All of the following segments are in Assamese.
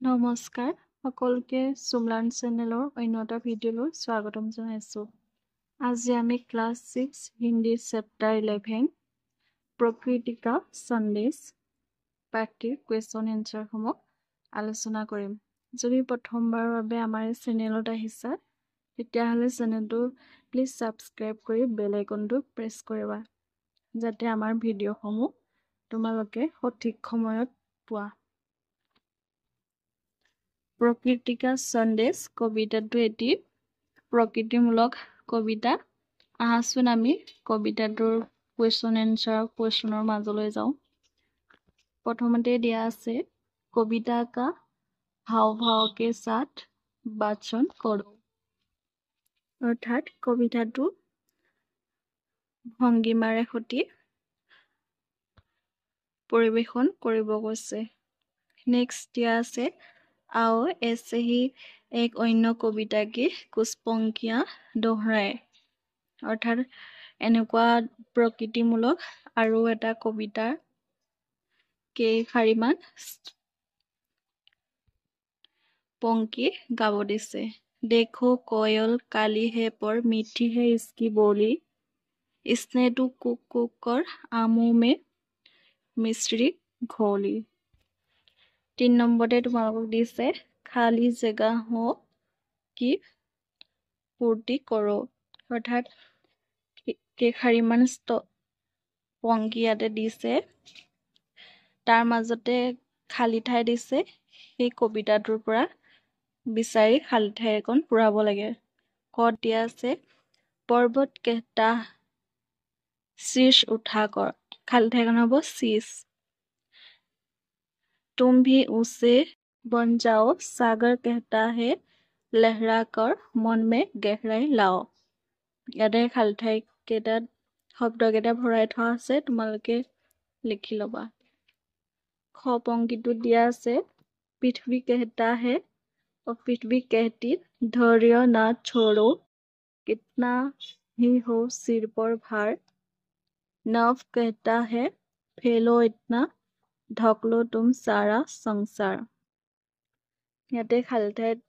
নমস্কাৰ সকলোকে সুমলান চেনেলৰ অন্য এটা ভিডিঅ'লৈ স্বাগতম জনাইছোঁ। আজি আমি ক্লাছ 6 হিন্দী চেপ্টাৰ 11 প্ৰকৃতিকা সন্দেশ পাঠটিৰ কুৱেশ্যন এনচাৰসমূহ আলোচনা কৰিম। যদি প্ৰথমবাৰৰ বাবে আমাৰ এই চেনেলত আহিছা তেতিয়াহ'লে চেনেলটো প্লিজ ছাবস্ক্ৰাইব কৰি বেল আইকনটো প্ৰেছ কৰিবা যাতে আমাৰ ভিডিঅ'সমূহ তোমালোকে সঠিক সময়ত পোৱা। প্ৰকৃতিকা সন্দেশ কবিতাটো এটি প্ৰকৃতিমূলক কবিতা। আহাচোন আমি কবিতাটোৰ কুৱেশ্যনৰ মাজলৈ যাওঁ। প্ৰথমতে দিয়া আছে কবিতা কা ভাৱ ভাৱ কে সাথ বাচন কৰো। অৰ্থাৎ কবিতাটো ভংগীমাৰে সৈতে পৰিৱেশন কৰিব কৈছে। নেক্সট দিয়া আছে आओ ऐसे ही एक অন্য কবিতাকে कुछ पंक्तियां दोहराए। অৰ্থাৎ এনেকুৱা প্ৰকৃতিমূলক আৰু এটা কবিতাৰ কেইশাৰীমান पंक्ति गाब दिसे। देखो कोयल काली है पर मीठी है इसकी बोली, इसने तो कुक कुक कर आमों में मिश्री घोली। 3 নম্বৰতে তোমালোকক দিছে खाली जगह हो कि फूर्ति करो। অৰ্থাৎ কেইশাৰীমান पंक्ति ইয়াতে দিছে, তাৰ মাজতে খালী ঠাই দিছে। সেই কবিতাটোৰ পৰা বিচাৰি খালী ঠাই এখন পুৰাব লাগে। কত দিয়া আছে पर्वत कहता शीश उठाकर, खाली ঠাইখন হ'ব शीश। तुम भी उसे बन जाओ, सागर कहता है लहरा कर मन में गहराई लाओ। ইয়াতে খালী ঠাই কেইটাত শব্দকেইটা ভৰাই থোৱা আছে, তোমালোকে লিখি ল'বা। খ पंक्तिটোত দিয়া আছে पृथ्वी कहता है और पृथ्वी कहती धैर्य ना छोड़ो, कितना ही हो सिर पर भार, नभ कहता है फैलो इतना, ढक लो तुम सारा संसार। ইয়াতে খালী ঠাইত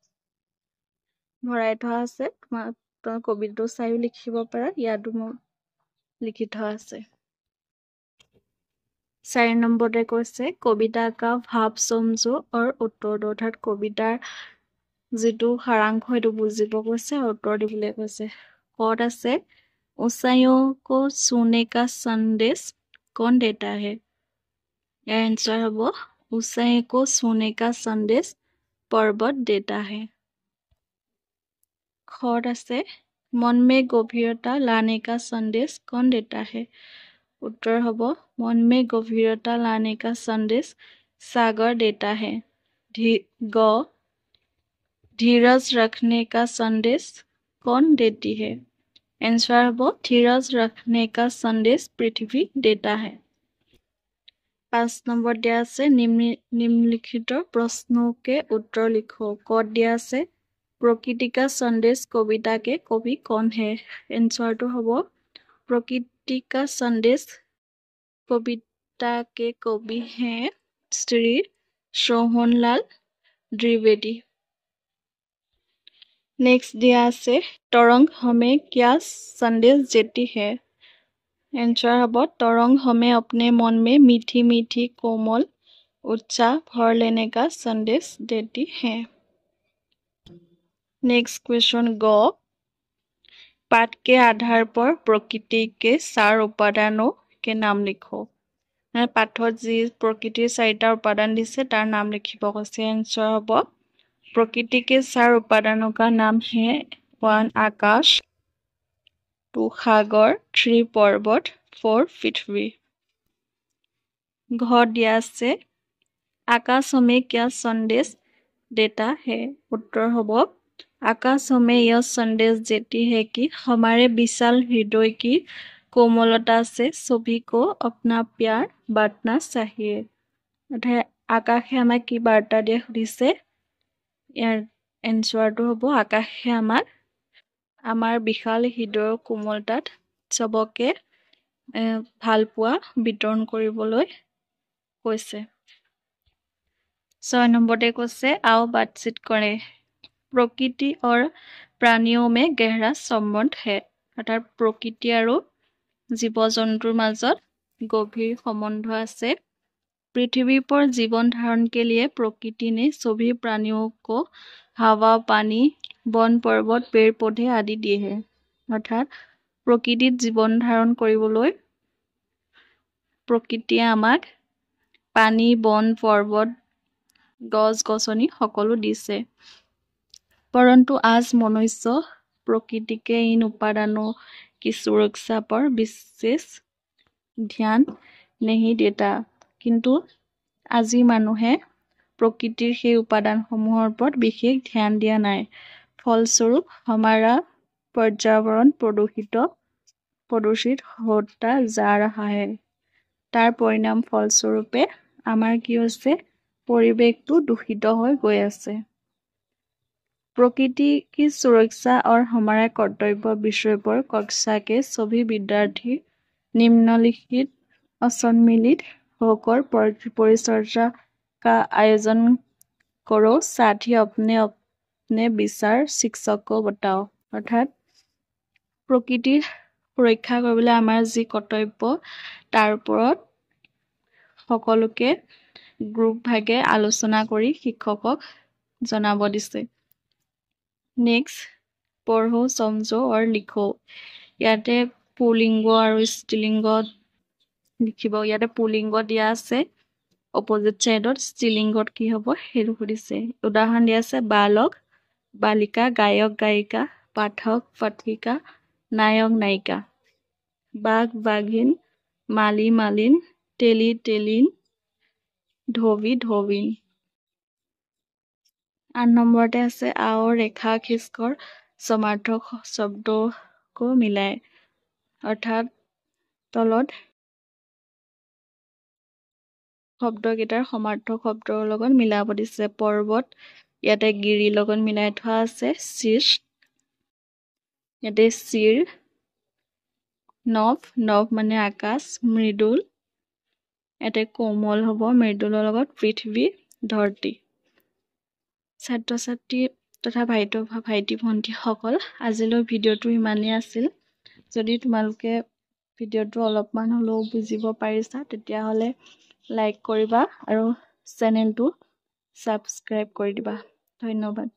ভৰাই থোৱা আছে, তোমাৰ কবিতাটো চাইও লিখিব পাৰা, ইয়াতো লিখি থোৱা আছে। 4 নম্বৰতে কৈছে কবিতা কা ভাৱ সমঝো और उत्तर दो। অৰ্থাৎ কবিতাৰ যিটো সাৰাংশ সেইটো বুজিব কৈছে, উত্তৰ দিবলৈ কৈছে। কত আছে ऊंचाइयों को छूने का संदेश कौन देता है। ইয়াৰ এনসাৰ হ'ব ऊंचाई को छूने का संदेश पर्वत देता है। खत আছে मन में गभीरता लाने का संदेश कौन देता है। उत्तर হ'ব मन में गभीरता लाने का संदेश सागर देता है। ग धीरज रखने का संदेश कौन देती है। आंसर হ'ব धीरज रखने का संदेश पृथ्वी देता है। 5 নম্বৰ দিয়া আছে निम्नलिखित प्रश्नों के उत्तर लिखो। कत দিয়া আছে प्रकृति का संदेश कविता के कवि कौन है। आंसरটো হ'ব प्रकृति का संदेश कविता के कवि हैं श्री सोहनलाल द्विवेदी। नेक्स्ट दिया আছে तरंग हमें क्या संदेश देती है। आंसर হ'ব तरंग हमें अपने मन में मीठी मीठी कोमल उत्साह भर लेने का संदेश देती है। नेक्स्ट क्वेश्चन ग पाठ के आधार पर प्रकृति के 4 उपादानों के नाम लिखो। पाठत जी प्रकृतिर 4টা उपादान दिसे तार नाम लिखिब কৈছে। आंसर হ'ব प्रकृति के 4 उपादानों का नाम है 1 आकाश, 2 सागर, 3 पर्वत, 4 पृथ्वी। घ दिया से आकाश हमें क्या संदेश देता है। उत्तर হ'ব आकाश हमें यह संदेश देती है कि हमारे विशाल हृदय की कोमलता से सभी को अपना प्यार बांटना चाहिए। आकाशे আমাক কি বাৰ্তা দিয়ে সুধিছে। ইয়াৰ এনসাৰটো হ'ব আকাশে আমাক আমাৰ বিশাল হৃদয়ৰ কোমলতাত চবকে ভাল পোৱা বিতৰণ কৰিবলৈ কৈছে। 6 নম্বৰতে কৈছে आओ बातचीत करे प्रकृति और प्राणियों में गहरा संबंध है অৰ্থাৎ প্ৰকৃতি আৰু জীৱ-জন্তুৰ মাজত গভীर সম্বন্ধ আছে पृथ्वी पर जीवन धारण के लिए प्रकृति ने सभी प्राणियों को हवा पानी वन पर्वत पेड़ पौधे आदि दिए हैं অৰ্থাৎ প্ৰকৃতিত জীৱন ধাৰণ কৰিবলৈ প্ৰকৃতিয়ে আমাক পানী বন পৰ্বত গছ গছনি সকলো দিছে परंतु आज मनुष्य प्रकृति के इन उपादानों की सुरक्षा पर विशेष ध्यान नहीं देता किंतु আজি মানুহে प्रकृतिर সেই উপাদানসমূহৰ ওপৰত বিশেষ ধ্যান দিয়া নাই फलस्वरूप हमारा पर्यावरण प्रदूषित होता जा रहा है তাৰ পৰিণাম ফলস্বৰূপে আমাৰ কি হৈছে পৰিৱেশটো দূষিত হৈ গৈ আছে प्रकृति की सुरक्षा और हमारा कर्तव्य विषय पर कक्षा के सभी विद्यार्थी निम्नलिखित असम्मिलित होकर परिचर्चा का आयोजन करो साथ ही अपने अपने विचार शिक्षक को बताओ अर्थात प्रकृतिर सुरक्षा কৰিবলৈ আমাৰ যি কৰ্তব্য তাৰ ওপৰত সকলোকে গ্ৰুপ ভাগে আলোচনা কৰি শিক্ষকক জনাব দিছে नेक्स्ट पढ़ो समझो और लिखो ইয়াতে পুলিংগ আৰু স্ত্ৰীলিংগ লিখিব ইয়াতে পুলিংগ দিয়া আছে অপোজিট সাইডত স্ত্ৰীলিংগত কি হ'ব হেৰু সুধিছে উদাহৰণ দিয়া আছে বালক বালিকা গায়ক গায়িকা পাঠক পাঠিকা নায়ক নায়িকা বাঘ বাঘিন মালি মালিন তেলি তেলিন ধোবি ধোবিন 8 নম্বৰতে আছে आओ रेखा खींचकर समार्थक शब्दों को मिलाए অৰ্থাৎ তলত শব্দকেইটাৰ সমাৰ্থক শব্দৰ লগত মিলাব দিছে পৰ্বত ইয়াতে গিৰি লগত মিলাই থোৱা আছে শীৰ্ষ ইয়াতে শিৰ নভ নভ মানে আকাশ মৃদুল ইয়াতে কোমল হ'ব মৃদুলৰ লগত পৃথিৱী ধৰতি ছাত্ৰ-ছাত্ৰী তথা ভাইটি ভণ্টিসকল আজিলৈ ভিডিঅ'টো ইমানেই আছিল যদি তোমালোকে ভিডিঅ'টো অলপমান হ'লেও বুজিব পাৰিছা তেতিয়াহ'লে লাইক কৰিবা আৰু চেনেলটো ছাবস্ক্ৰাইব কৰি দিবা ধন্যবাদ